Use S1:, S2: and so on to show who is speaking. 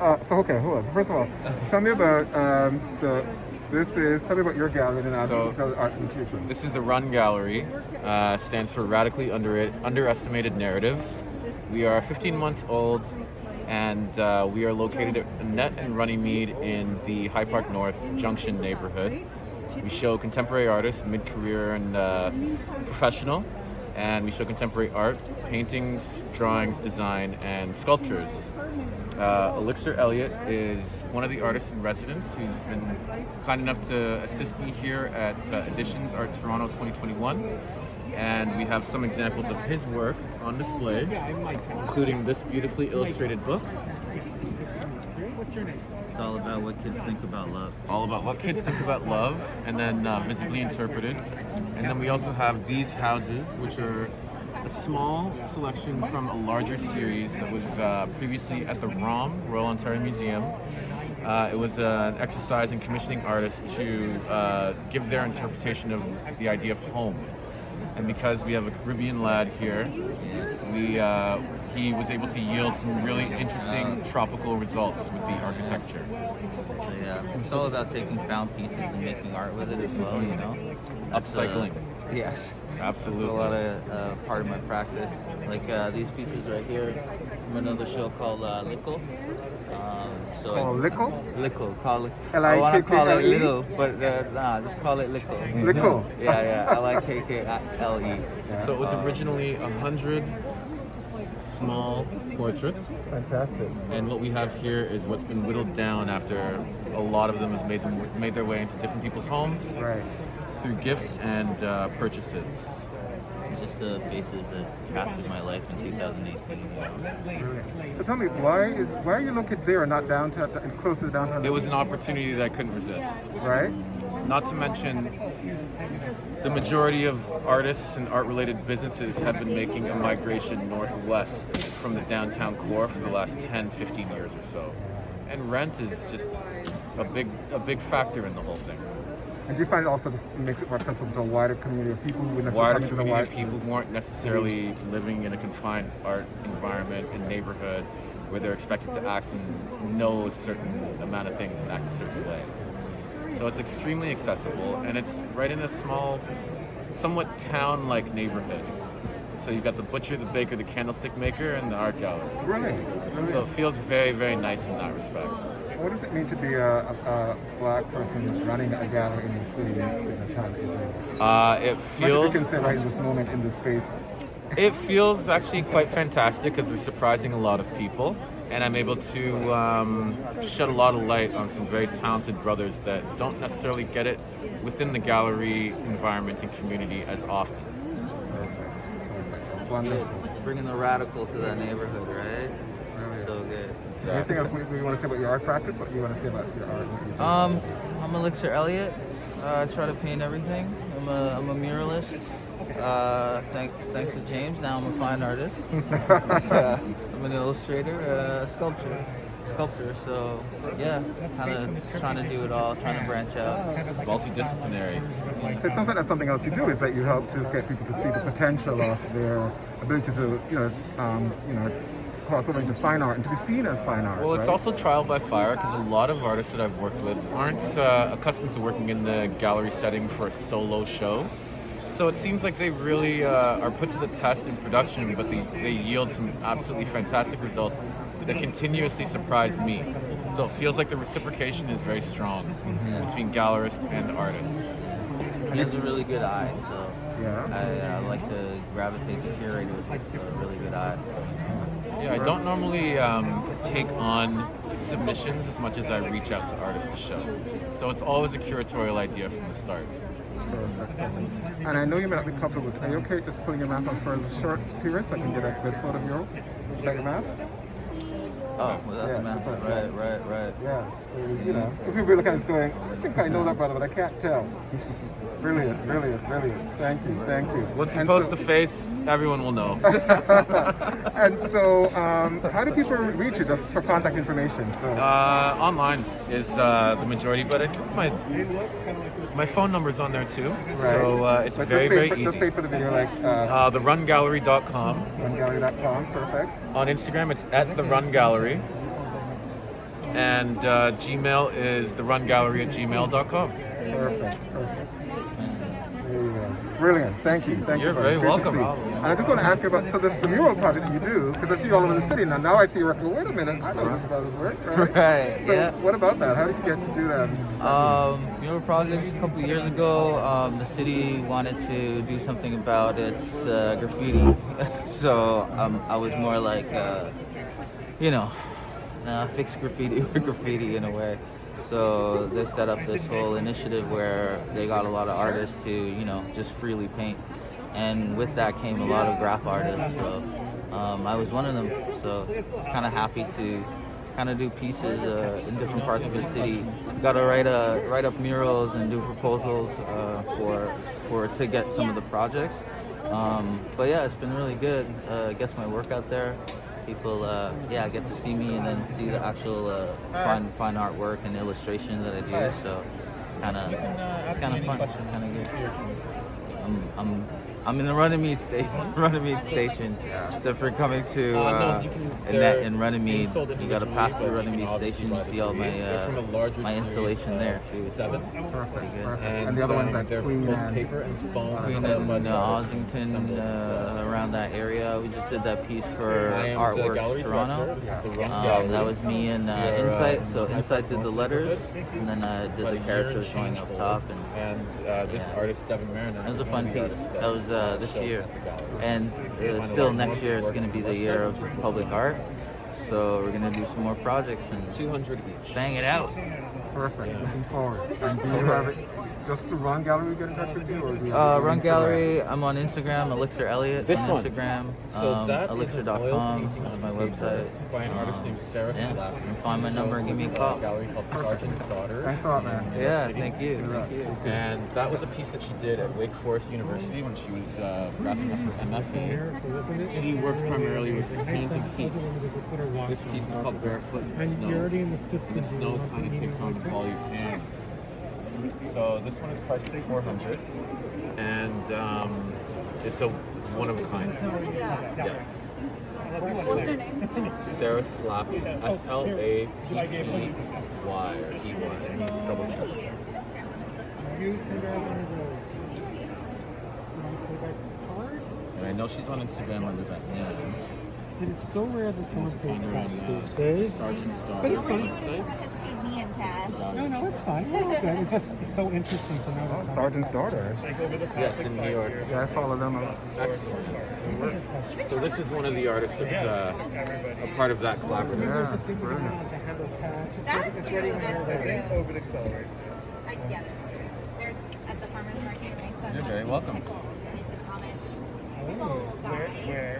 S1: hold on. So first of all, tell me about, tell me about your gallery and then I'll tell art inclusive.
S2: This is the Run Gallery. Stands for Radically Underestimated Narratives. We are 15 months old, and we are located at Net and Runnymede in the High Park North Junction neighborhood. We show contemporary artists, mid-career and professional, and we show contemporary art, paintings, drawings, design, and sculptures. Elicser Elliot is one of the artists in residence who's been kind enough to assist me here at Editions Art Toronto 2021. And we have some examples of his work on display, including this beautifully illustrated book.
S3: It's all about what kids think about love.
S2: All about what kids think about love, and then visibly interpreted. And then we also have these houses, which are a small selection from a larger series that was previously at the ROM, Royal Ontario Museum. It was an exercise in commissioning artists to give their interpretation of the idea of home. And because we have a Caribbean lad here, he was able to yield some really interesting tropical results with the architecture.
S3: So, yeah, it's all about taking found pieces and making art with it as well, you know?
S2: Upcycling.
S3: Yes.
S2: Absolutely.
S3: It's a lot of part of my practice. Like these pieces right here from another show called Lickle.
S1: Lickle?
S3: Lickle. Call it.
S1: L-I-K-K-L-E?
S3: I want to call it Little, but just call it Lickle.
S1: Lickle?
S3: Yeah. L-I-K-K-L-E.
S2: So it was originally 100 small portraits.
S1: Fantastic.
S2: And what we have here is what's been whittled down after a lot of them have made their way into different people's homes.
S1: Right.
S2: Through gifts and purchases.
S3: Just the faces that captured my life in 2018.
S1: Brilliant. So tell me, why are you located there and not downtown, closer to downtown?
S2: It was an opportunity that I couldn't resist.
S1: Right.
S2: Not to mention, the majority of artists and art-related businesses have been making a migration northwest from the downtown core for the last 10, 15 years or so. And rent is just a big factor in the whole thing.
S1: And do you find it also just makes it more accessible to a wider community of people who wouldn't necessarily come to the
S2: wider people who aren't necessarily living in a confined art environment and neighborhood where they're expected to act and know a certain amount of things and act a certain way. So it's extremely accessible, and it's right in a small, somewhat town-like neighborhood. So you've got the butcher, the baker, the candlestick maker, and the art gallery.
S1: Right.
S2: So it feels very, very nice in that respect.
S1: What does it mean to be a black person running a gallery in the city in the time that you're doing it?
S2: It
S1: Much as
S2: feels...
S1: you can say right in this moment in this space.
S2: It feels actually quite fantastic because we're surprising a lot of people, and I'm able to shed a lot of light on some very talented brothers that don't necessarily get it within the gallery environment and community as often.
S1: It's wonderful.
S3: It's bringing the radical to that neighborhood, right? So good.
S1: Exactly. Anything else we want to say about your art practice? What you want to say about your art? What you do?
S3: I'm Elicser Elliot. I try to paint everything. I'm a muralist. Thanks to James. Now I'm a fine artist. I'm an illustrator, a sculptor. So yeah, kind of trying to do it all, trying to branch out.
S2: Multidisciplinary.
S1: So it sounds like that's something else you do, is that you help to get people to see the potential of their ability to, cross over into fine art and to be seen as fine art.
S2: Well, it's
S1: right?
S2: also trial by fire because a lot of artists that I've worked with aren't accustomed to working in the gallery setting for a solo show. So it seems like they really are put to the test in production, but they yield some absolutely fantastic results that continuously surprise me. So it feels like the reciprocation is very strong between gallerist and artist.
S3: He has a really good eye, so
S1: yeah.
S3: I like to gravitate to curators with a really good eye.
S2: Yeah, I don't normally take on submissions as much as I reach out to artists to show. So it's always a curatorial idea from the start.
S1: Perfect. And I know you may not be comfortable with, are you okay just putting your mask on for the short period so I can get a good photo of you? Is that your mask?
S3: Oh, without the mask. Right.
S1: Yeah, so, because people look at us going, I think I know that brother, but I can't tell. Brilliant. Thank you.
S2: Once you post the face, everyone will know.
S1: And so, how do people reach you just for contact information? So
S2: online is the majority, but I think my phone number's on there too.
S1: Right.
S2: So it's
S1: but
S2: very easy.
S1: Just say for the video, like
S2: therungallery.com.
S1: rungallery.com, perfect.
S2: On Instagram, it's @therungallery. and Gmail is therungallery@gmail.com.
S1: Perfect. There you go. Brilliant. Thank you. Thank
S2: You're
S1: you.
S2: very
S1: It's great to
S2: welcome.
S1: see. And I just want to ask you about the mural project that you do, because I see you all over the city now. Now I see you working. Wait a minute, I know this about his work, right?
S3: Right.
S1: So
S3: Yeah.
S1: what about that? How did you get to do that?
S3: Mural Project a couple of years ago, the city wanted to do something about its graffiti. So I was more like, fix graffiti with graffiti in a way. So they set up this whole initiative where they got a lot of artists to, just freely paint. And with that came a lot of graph artists. So I was one of them. So I was kind of happy to kind of do pieces in different parts of the city. Got to write up murals and do proposals to get some of the projects. But yeah, it's been really good. Gets my work out there. People, get to see me and then see the actual fine artwork and illustration that I do. So it's kind of fun. It's kind of good. I'm in the Runnymede station. So for coming to Annette in Runnymede, you got to pass through Runnymede station. You see all my installation there too.
S1: Perfect. And the other ones like Queen
S3: and Ossington, around that area. We just did that piece for Artworks Toronto. That was me and Insight. So Insight did the letters, and then I did the characters going up top.
S2: And this artist, Devin Mariner.
S3: It was a fun piece. That was this year. And still next year is going to be the year of public art. So we're going to do some more projects and
S2: 200 each.
S3: bang it out.
S1: Perfect. Looking forward. And do you have it just to Run Gallery get in touch with you, or do you
S3: Run Gallery. I'm on Instagram. Elicser Elliot
S2: This
S3: on
S2: one.
S3: Instagram.
S2: So that is an oil
S3: Elicser.com.
S2: painting
S3: That's
S2: on
S3: my
S2: paper
S3: website.
S2: by an artist named Sarah
S3: Yeah,
S2: Slap.
S3: you can find my number and give me a call.
S2: Gallery called Sergeant's Daughters.
S1: Thanks a lot, man.
S3: Yeah, thank you.
S2: And that was a piece that she did at Wake Forest University when she was wrapping up her MFA. She works primarily with hands and feet. This piece is called Barefoot in the Snow. And the snow kind of takes on the quality of hands. So this one is priced at $400, and it's a one of a kind. Yes.
S4: What's their name?
S2: Sarah Slappy. SLAPPY or EY. Double check. And I know she's on Instagram under that name.
S5: It is so rare that someone pays
S2: Kind
S5: cash
S2: of
S5: these days.
S2: Sergeant's
S5: But
S2: Daughter
S5: it's fine.
S2: website.
S4: Me in cash.
S5: No, it's fine. We're all good. It's just so interesting to know
S1: Oh,
S5: that.
S1: Sergeant's daughter.
S2: Yes, in New York.
S1: Yeah, I follow them.
S2: Excellent. So this is one of the artists that's a part of that collaborative.
S1: Yeah, it's brilliant.
S4: That's true. That's true. I get it. There's at the farmer's market.
S2: You're very welcome.
S4: People die.